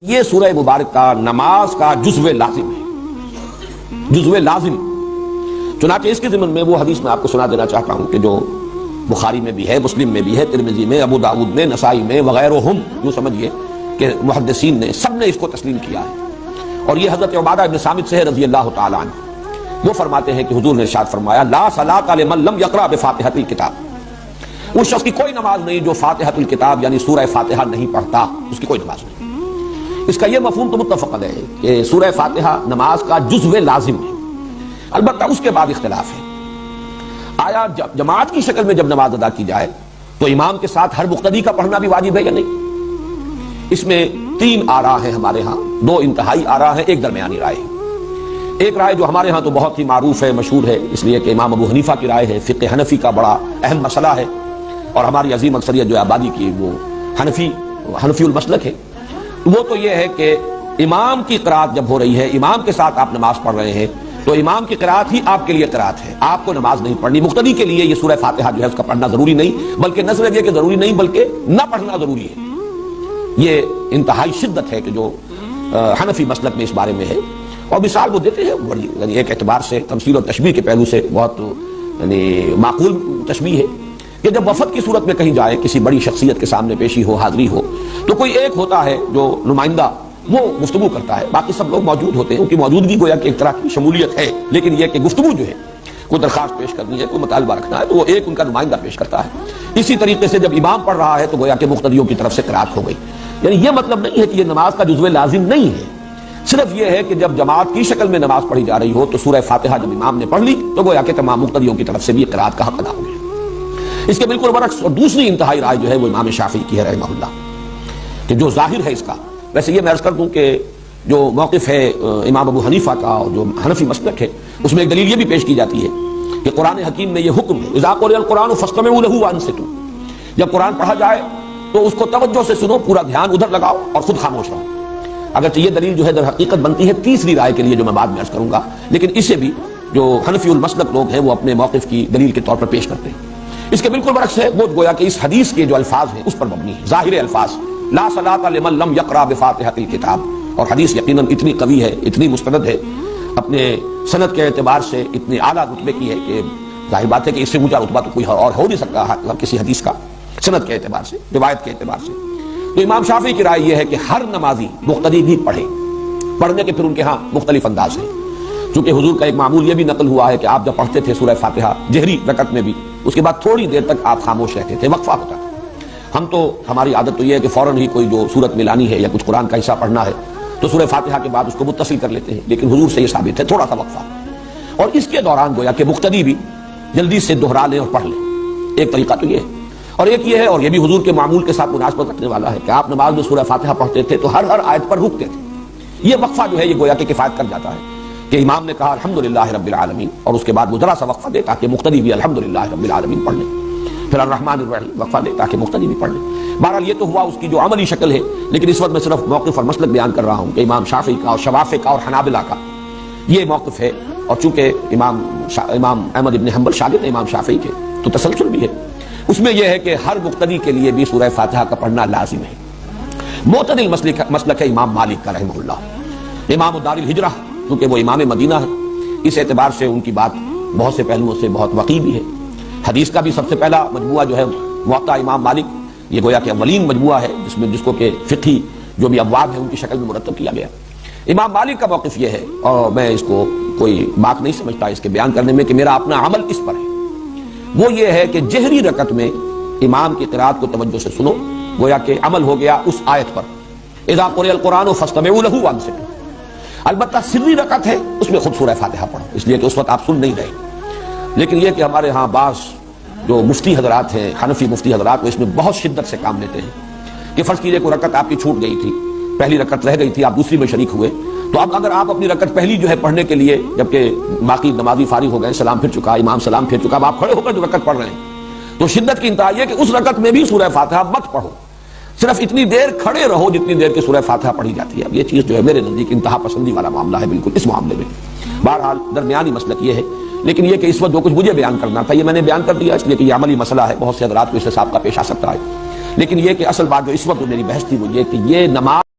یہ سورہ مبارک کا نماز کا جزو لازم ہے، جزو لازم۔ چنانچہ اس کے ضمن میں وہ حدیث میں آپ کو سنا دینا چاہتا ہوں کہ جو بخاری میں بھی ہے، مسلم میں بھی ہے، ترمذی میں، ابو داؤد میں، نسائی میں وغیرہم، یوں سمجھیے کہ محدثین نے سب نے اس کو تسلیم کیا ہے۔ اور یہ حضرت عبادہ ابن صامت سے ہے رضی اللہ تعالی عنہ۔ وہ فرماتے ہیں کہ حضور نے ارشاد فرمایا لا صلاۃ لمن لم یقرأ بفاتحۃ الکتاب، اس شخص کی کوئی نماز نہیں جو فاتحۃ الکتاب یعنی سورہ فاتحہ نہیں پڑھتا، اس کی کوئی نماز نہیں۔ اس کا یہ مفہوم تو متفق ہے کہ سورہ فاتحہ نماز کا جزو لازم ہے، البتہ اس کے بعد اختلاف ہے۔ آیا جماعت کی شکل میں جب نماز ادا کی جائے تو امام کے ساتھ ہر مقتدی کا پڑھنا بھی واجب ہے یا نہیں؟ اس میں تین آراء ہیں ہمارے ہاں، دو انتہائی آراء ہیں، ایک درمیانی رائے ہے۔ ایک رائے جو ہمارے ہاں تو بہت ہی معروف ہے، مشہور ہے، اس لیے کہ امام ابو حنیفہ کی رائے ہے، فقہ حنفی کا بڑا اہم مسئلہ ہے، اور ہماری عظیم اکثریت جو آبادی کی وہ حنفی المسلک ہے۔ وہ تو یہ ہے کہ امام کی قرات جب ہو رہی ہے، امام کے ساتھ آپ نماز پڑھ رہے ہیں تو امام کی قرات ہی آپ کے لیے قرات ہے، آپ کو نماز نہیں پڑھنی۔ مقتدی کے لیے یہ سورہ فاتحہ جو ہے اس کا پڑھنا ضروری نہیں، بلکہ نہ صرف یہ کہ ضروری نہیں بلکہ نہ پڑھنا ضروری ہے۔ یہ انتہائی شدت ہے کہ جو حنفی مسلک میں اس بارے میں ہے، اور مثال وہ دیتے ہیں بڑی، یعنی ایک اعتبار سے تمثیل اور تشبیہ کے پہلو سے بہت یعنی معقول تشبیہ ہے کہ جب وفد کی صورت میں کہیں جائے، کسی بڑی شخصیت کے سامنے پیشی ہو، حاضری ہو، تو کوئی ایک ہوتا ہے جو نمائندہ، وہ گفتگو کرتا ہے، باقی سب لوگ موجود ہوتے ہیں، ان کی موجودگی گویا کہ ایک طرح کی شمولیت ہے، لیکن یہ کہ گفتگو جو ہے، کوئی درخواست پیش کرنی ہے، کوئی مطالبہ رکھنا ہے، تو وہ ایک ان کا نمائندہ پیش کرتا ہے۔ اسی طریقے سے جب امام پڑھ رہا ہے تو گویا کہ مقتدیوں کی طرف سے قرات ہو گئی۔ یعنی یہ مطلب نہیں ہے کہ یہ نماز کا جزو لازم نہیں ہے، صرف یہ ہے کہ جب جماعت کی شکل میں نماز پڑھی جا رہی ہو تو سورہ فاتحہ جب امام نے پڑھ لی تو گویا کہ تمام مقتدیوں کی طرف سے بھی قرات کا حق ادا ہو گیا۔ اس کے بالکل برعکس اور دوسری انتہائی رائے جو ہے وہ امام شافعی کی ہے رحمہ اللہ، کہ جو ظاہر ہے اس کا، ویسے یہ میں عرض کر دوں کہ جو موقف ہے امام ابو حنیفہ کا اور جو حنفی مسلک ہے، اس میں ایک دلیل یہ بھی پیش کی جاتی ہے کہ قرآن حکیم میں یہ حکم ہے اذا قرئ القرآن فاستمعوا له وانصتوا، جب قرآن پڑھا جائے تو اس کو توجہ سے سنو، پورا دھیان ادھر لگاؤ اور خود خاموش رہو۔ اگرچہ یہ دلیل جو ہے در حقیقت بنتی ہے تیسری رائے کے لیے جو میں بعد میں عرض کروں گا، لیکن اسے بھی جو حنفی المسلک لوگ ہیں وہ اپنے موقف کی دلیل کے طور پر پیش کرتے ہیں۔ اس کے بالکل برعکس ہے، وہ گویا کہ اس حدیث کے جو الفاظ ہیں اس پر مبنی ہے، ظاہر الفاظ لا صلاۃ لمن لم یقرأ بفاتحۃ الکتاب، اور حدیث یقیناً اتنی قوی ہے، اتنی مستند ہے، اپنے سند کے اعتبار سے اتنی اعلیٰ رتبے کی ہے کہ ظاہر بات ہے کہ اس سے اونچا رتبہ تو کوئی اور ہو نہیں سکتا کسی حدیث کا، سند کے اعتبار سے، روایت کے اعتبار سے۔ تو امام شافعی کی رائے یہ ہے کہ ہر نمازی مقتدی بھی پڑھے، پڑھنے کے پھر ان کے ہاں مختلف انداز ہیں، چونکہ حضور کا ایک معمول یہ بھی نقل ہوا ہے کہ آپ جب پڑھتے تھے سورہ فاتحہ جہری رکعت میں بھی، اس کے بعد تھوڑی دیر تک آپ خاموش رہتے تھے، وقفہ ہوتا تھا۔ ہم تو ہماری عادت تو یہ ہے کہ فوراً ہی کوئی جو سورت ملانی ہے یا کچھ قرآن کا حصہ پڑھنا ہے تو سورہ فاتحہ کے بعد اس کو متصل کر لیتے ہیں، لیکن حضور سے یہ ثابت ہے تھوڑا سا وقفہ، اور اس کے دوران گویا کہ مقتدی بھی جلدی سے دہرا لیں اور پڑھ لیں۔ ایک طریقہ تو یہ ہے، اور ایک یہ ہے، اور یہ بھی حضور کے معمول کے ساتھ مناسبت رکھنے والا ہے کہ آپ نماز میں سورہ فاتحہ پڑھتے تھے تو ہر آیت پر رکتے تھے۔ یہ وقفہ جو ہے یہ گویا کہ کفایت کر جاتا ہے کہ امام نے کہا الحمدللہ رب العالمین، اور اس کے بعد وہ ذرا سا وقفہ دے تاکہ مقتدی بھی الحمدللہ رب العالمین پڑھ لیں، پھر الرحمن الرحیم وقفہ دے تاکہ مقتدی بھی پڑھ لیں۔ بہرحال یہ تو ہوا اس کی جو عملی شکل ہے، لیکن اس وقت میں صرف موقف اور مسلک بیان کر رہا ہوں کہ امام شافعی کا اور شوافع کا اور حنابلہ کا یہ موقف ہے، اور چونکہ امام احمد ابن حنبل شاگرد امام شافعی کے تو تسلسل بھی ہے اس میں، یہ ہے کہ ہر مقتدی کے لیے بھی سورہ فاتحہ کا پڑھنا لازم ہے۔ معتدل مسلک ہے امام مالک کا رحمہ اللہ، امام دار الہجرہ، کیونکہ وہ امام مدینہ ہے، اس اعتبار سے ان کی بات بہت سے پہلوؤں سے بہت وقیع بھی ہے۔ حدیث کا بھی سب سے پہلا مجموعہ جو ہے موطا امام مالک، یہ گویا کہ اولین مجموعہ ہے جس کو کہ فقہی جو بھی ابواب ہیں ان کی شکل میں مرتب کیا گیا۔ امام مالک کا موقف یہ ہے، اور میں اس کو کوئی بات نہیں سمجھتا اس کے بیان کرنے میں کہ میرا اپنا عمل اس پر ہے، وہ یہ ہے کہ جہری رکعت میں امام کی قرات کو توجہ سے سنو، گویا کہ عمل ہو گیا اس آیت پر اذا قرئ القرآن فاستمعوا له وانصتوا۔ البتہ سری رکعت ہے، اس میں خود سورہ فاتحہ پڑھو، اس لیے کہ اس وقت آپ سن نہیں رہے۔ لیکن یہ کہ ہمارے ہاں بعض جو مفتی حضرات ہیں، حنفی مفتی حضرات، وہ اس میں بہت شدت سے کام لیتے ہیں کہ فرض کیجئے کوئی رکعت آپ کی چھوٹ گئی تھی، پہلی رکعت رہ گئی تھی، آپ دوسری میں شریک ہوئے، تو اب اگر آپ اپنی رکعت پہلی جو ہے پڑھنے کے لیے، جبکہ باقی نمازی فارغ ہو گئے، سلام پھر چکا، امام سلام پھر چکا، اب آپ کھڑے ہو کر جو رکعت پڑھ رہے ہیں، تو شدت کی انتہا یہ کہ اس رکعت میں بھی سورہ فاتحہ مت پڑھو، صرف اتنی دیر کھڑے رہو جتنی دیر کہ سورہ فاتحہ پڑھی جاتی ہے۔ اب یہ چیز جو ہے میرے نزدیک انتہا پسندی والا معاملہ ہے بالکل اس معاملے میں۔ بہرحال درمیانی مسلک یہ ہے، لیکن یہ کہ اس وقت جو کچھ مجھے بیان کرنا تھا یہ میں نے بیان کر دیا، اس لیے کہ یہ عملی مسئلہ ہے، بہت سے حضرات کو اس سے سابقہ پیش آ سکتا ہے، لیکن یہ کہ اصل بات جو اس وقت میری بحث تھی وہ یہ کہ یہ نماز